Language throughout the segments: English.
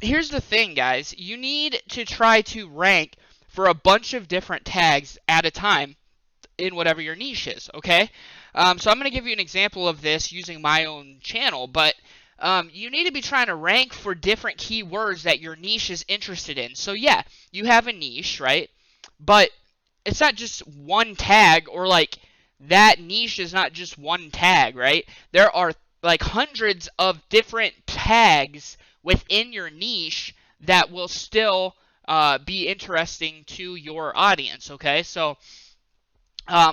here's the thing, guys. You need to try to rank for a bunch of different tags at a time in whatever your niche is, okay? So I'm going to give you an example of this using my own channel, but you need to be trying to rank for different keywords that your niche is interested in. So yeah, you have a niche, right? But it's not just one tag, or like that niche is not just one tag, right? There are like hundreds of different tags within your niche that will still be interesting to your audience, okay? So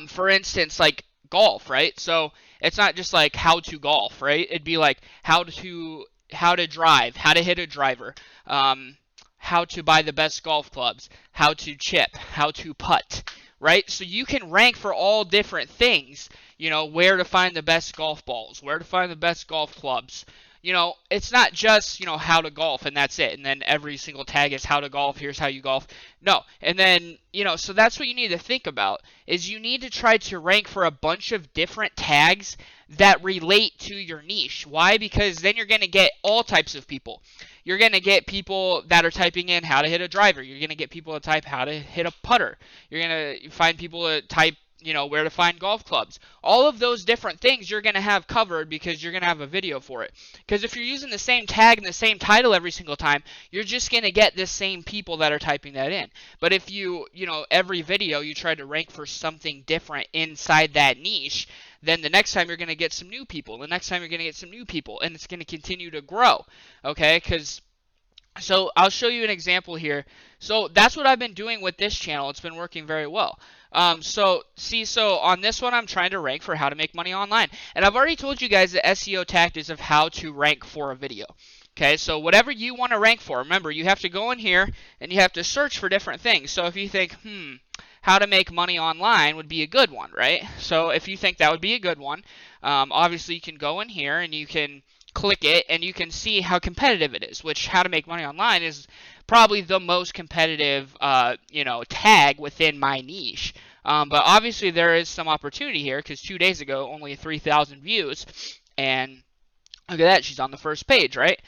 for instance, like golf, right? So it's not just like how to golf, right? It'd be like how to drive, how to hit a driver, how to buy the best golf clubs, how to chip, how to putt, right? So you can rank for all different things, where to find the best golf balls, where to find the best golf clubs. It's not just, how to golf and that's it. And then every single tag is how to golf. Here's how you golf. No. And then, so that's what you need to think about is you need to try to rank for a bunch of different tags that relate to your niche. Why? Because then you're going to get all types of people. You're going to get people that are typing in how to hit a driver. You're going to get people to type how to hit a putter. You're going to find people to type where to find golf clubs. All of those different things you're going to have covered because you're going to have a video for it. Because if you're using the same tag and the same title every single time, you're just going to get the same people that are typing that in. But if every video you try to rank for something different inside that niche, then the next time you're going to get some new people. The next time you're going to get some new people, and it's going to continue to grow. Okay? So I'll show you an example here. So that's what I've been doing with this channel. It's been working very well. So on this one, I'm trying to rank for how to make money online. And I've already told you guys the SEO tactics of how to rank for a video. Okay, so whatever you want to rank for, remember, you have to go in here and you have to search for different things. So if you think, how to make money online would be a good one, right? So if you think that would be a good one, obviously you can go in here and you can click it and you can see how competitive it is, which how to make money online is probably the most competitive tag within my niche. But obviously there is some opportunity here because 2 days ago only 3,000 views, and look at that, she's on the first page, right?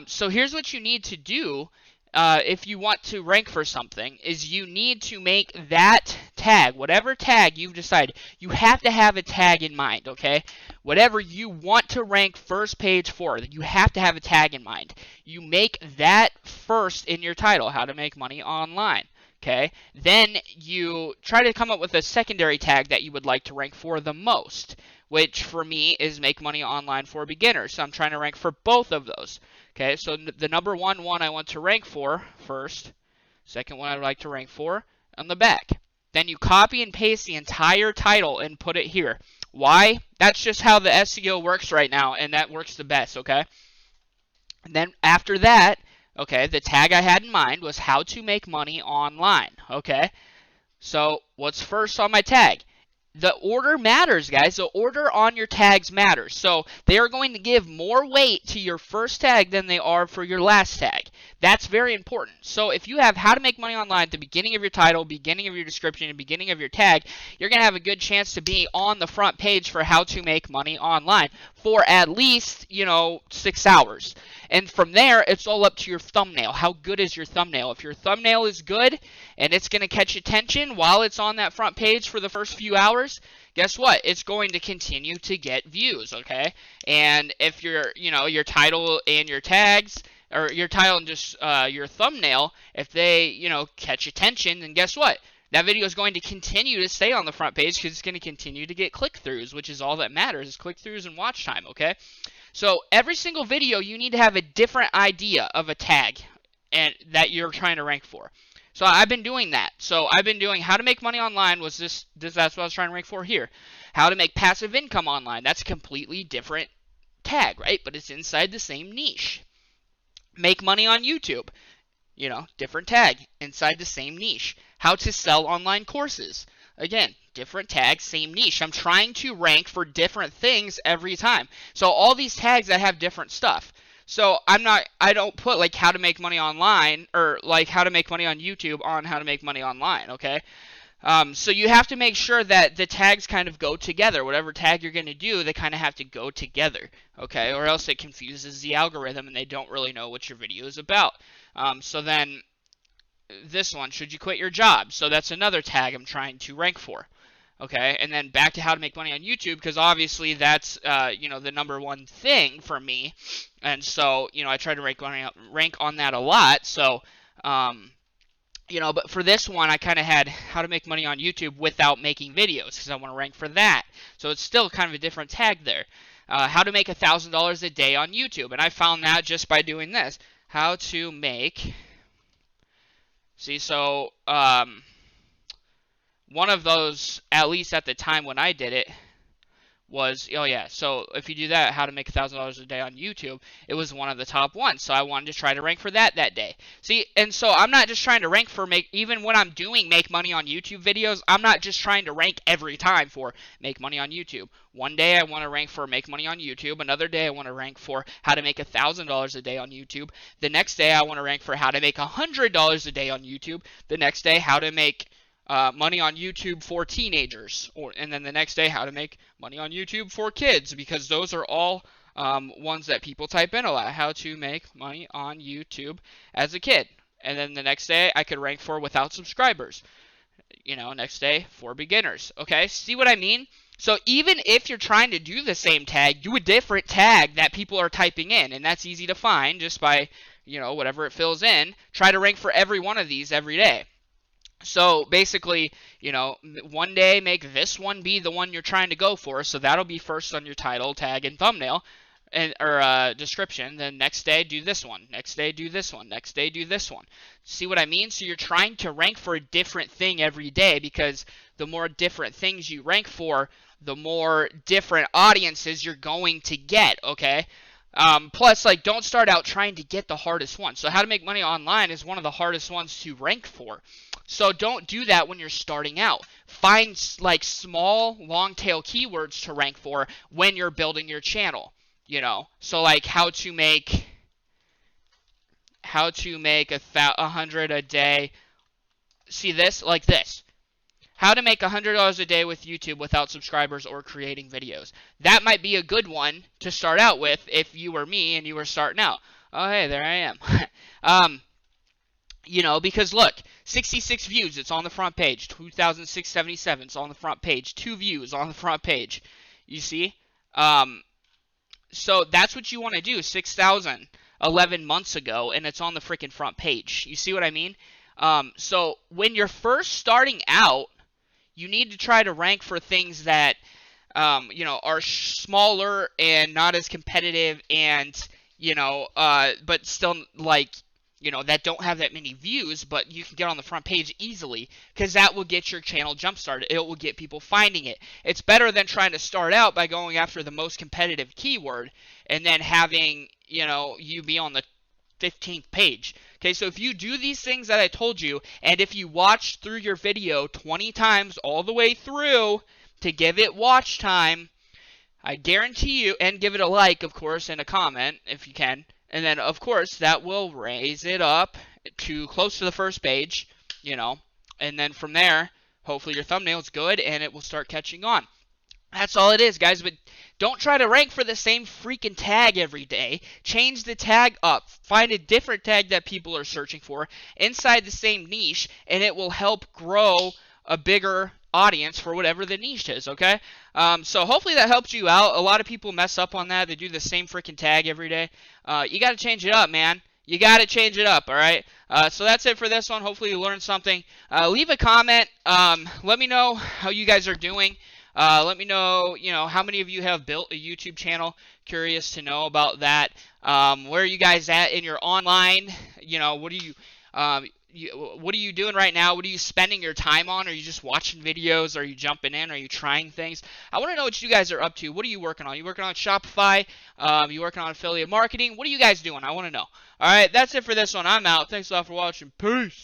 So here's what you need to do if you want to rank for something, is you need to make that tag, whatever tag you've decided, you have to have a tag in mind, okay? Whatever you want to rank first page for, you have to have a tag in mind. You make that first in your title, how to make money online. Okay, then you try to come up with a secondary tag that you would like to rank for the most, which for me is make money online for beginners. So I'm trying to rank for both of those. Okay, so the number one I want to rank for first, second one I'd like to rank for on the back. Then you copy and paste the entire title and put it here. Why? That's just how the SEO works right now, and that works the best, okay? And then after that, okay, the tag I had in mind was how to make money online, okay? So what's first on my tag? The order matters, guys. The order on your tags matters. So they are going to give more weight to your first tag than they are for your last tag. That's very important. So if you have how to make money online at the beginning of your title, beginning of your description, and beginning of your tag, you're going to have a good chance to be on the front page for how to make money online for at least, 6 hours. And from there, it's all up to your thumbnail. How good is your thumbnail? If your thumbnail is good and it's going to catch attention while it's on that front page for the first few hours, guess what? It's going to continue to get views, okay? And if your title and your tags, or your title and just your thumbnail, if they, catch attention, then guess what? That video is going to continue to stay on the front page because it's going to continue to get click-throughs, which is all that matters, is click-throughs and watch time, okay? So every single video, you need to have a different idea of a tag and that you're trying to rank for. So I've been doing that. So I've been doing how to make money online was that's what I was trying to rank for here. How to make passive income online. That's a completely different tag, right? But it's inside the same niche. Make money on YouTube. Different tag inside the same niche. How to sell online courses. Again, different tag, same niche. I'm trying to rank for different things every time. So all these tags that have different stuff. So I don't put like how to make money online or like how to make money on YouTube on how to make money online, okay? So you have to make sure that the tags kind of go together. Whatever tag you're going to do, they kind of have to go together, okay? Or else it confuses the algorithm and they don't really know what your video is about. So then this one, should you quit your job? So that's another tag I'm trying to rank for. Okay, and then back to how to make money on YouTube, because obviously that's the number one thing for me, and so I try to rank on that a lot. So but for this one I kind of had how to make money on YouTube without making videos, because I want to rank for that. So it's still kind of a different tag there. How to make $1,000 a day on YouTube, and I found that just by doing this. How to make. See, so one of those, at least at the time when I did it, was, so if you do that, how to make $1,000 a day on YouTube, it was one of the top ones. So I wanted to try to rank for that day. See, and so I'm not just trying to rank for even when I'm doing make money on YouTube videos, I'm not just trying to rank every time for make money on YouTube. One day I want to rank for make money on YouTube. Another day I want to rank for how to make $1,000 a day on YouTube. The next day I want to rank for how to make $100 a day on YouTube. The next day, how to make money on YouTube for teenagers, and then the next day, how to make money on YouTube for kids, because those are all ones that people type in a lot. How to make money on YouTube as a kid. And then the next day, I could rank for without subscribers. Next day, for beginners. Okay, see what I mean? So even if you're trying to do the same tag, do a different tag that people are typing in, and that's easy to find just by, whatever it fills in. Try to rank for every one of these every day. So basically, one day make this one be the one you're trying to go for, so that'll be first on your title, tag, and thumbnail, or description. Then next day do this one, next day do this one, next day do this one. See what I mean? So you're trying to rank for a different thing every day, because the more different things you rank for, the more different audiences you're going to get, okay? Plus, don't start out trying to get the hardest one. So how to make money online is one of the hardest ones to rank for. So don't do that when you're starting out. Find small, long tail keywords to rank for when you're building your channel. So how to make 100 a day. See this? Like this. How to make $100 a day with YouTube without subscribers or creating videos. That might be a good one to start out with if you were me and you were starting out. Oh, hey, there I am. Because look, 66 views, it's on the front page. 2,677, it's on the front page. 2 views on the front page. You see? So that's what you want to do. 6,000 11 months ago, and it's on the freaking front page. You see what I mean? So when you're first starting out, you need to try to rank for things that, are smaller and not as competitive, and, but still that don't have that many views, but you can get on the front page easily, because that will get your channel jump started. It will get people finding it. It's better than trying to start out by going after the most competitive keyword and then having, you be on the 15th page. Okay, so if you do these things that I told you, and if you watch through your video 20 times all the way through to give it watch time, I guarantee you, and give it a like, of course, and a comment if you can, and then, of course, that will raise it up to close to the first page, and then from there, hopefully your thumbnail is good, and it will start catching on. That's all it is, guys, but don't try to rank for the same freaking tag every day. Change the tag up. Find a different tag that people are searching for inside the same niche, and it will help grow a bigger audience for whatever the niche is, okay? So hopefully that helps you out. A lot of people mess up on that. They do the same freaking tag every day. You got to change it up, man. You got to change it up, all right? So that's it for this one. Hopefully you learned something. Leave a comment. Let me know how you guys are doing. Let me know, how many of you have built a YouTube channel. Curious to know about that. Where are you guys at in your online? What are you doing right now? What are you spending your time on? Are you just watching videos? Are you jumping in? Are you trying things? I want to know what you guys are up to. What are you working on? You working on Shopify? You working on affiliate marketing? What are you guys doing? I want to know. All right, that's it for this one. I'm out. Thanks a lot for watching. Peace.